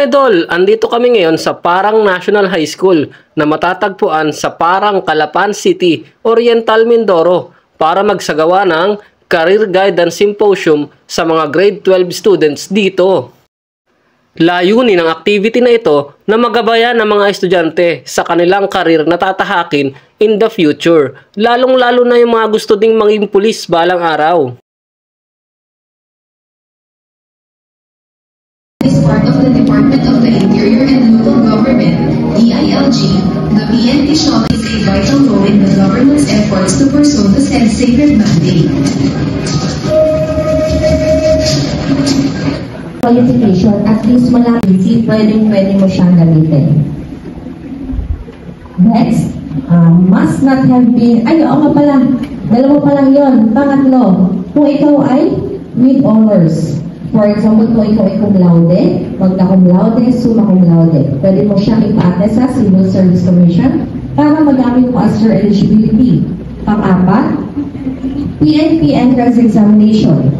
mga idol, andito kami ngayon sa Parang National High School na matatagpuan sa Parang, Calapan City, Oriental Mindoro para magsagawa ng Career Guidance Symposium sa mga grade 12 students dito. Layunin ng activity na ito na magabayan ng mga estudyante sa kanilang karir na tatahakin in the future, lalong-lalo na yung mga gusto ding maging pulis balang araw. Is part of the Department of the Interior and Local Government, DILG. The PNP shall play a vital role in the government's efforts to pursue the said sacred mandate. Qualification, at least malapit, pwede mo siyang gamitin. Next, must not have been, oo nga pala, dalawa pa lang yun. Pangatlo, kung ikaw ay with honors. For example, kung ikaw ay cum laude, magna cum laude, summa cum laude, pwede mo siyang ipaattest sa Civil Service Commission para magamit mo as your eligibility. Pang-apat, PNP entrance examination.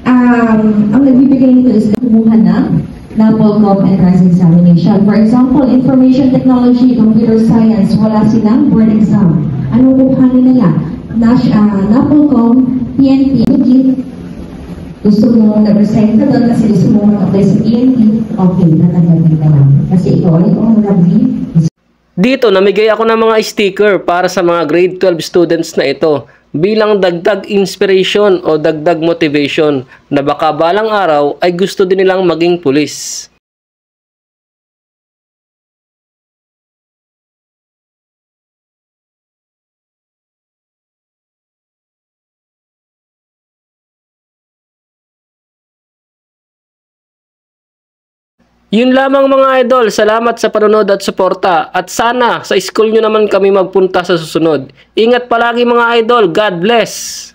Ang nagbibigay nito is kumuha ng NAPOLCOM entrance examination. For example, information technology, computer science, wala silang board exam. Anong kukuhanin nila? NAPOLCOM, PNP, gusto mo nag-resign ka doon kasi gusto mo mag-apply sa PNP, okay, natanggapin ka lang. Kasi ikaw ay honorably. Dito, namigay ako ng mga sticker para sa mga grade 12 students na ito bilang dagdag inspiration o dagdag motivation na baka balang araw ay gusto din nilang maging pulis. Yun lamang mga idol, salamat sa panonood at suporta at sana sa school nyo naman kami magpunta sa susunod. Ingat palagi mga idol, God bless!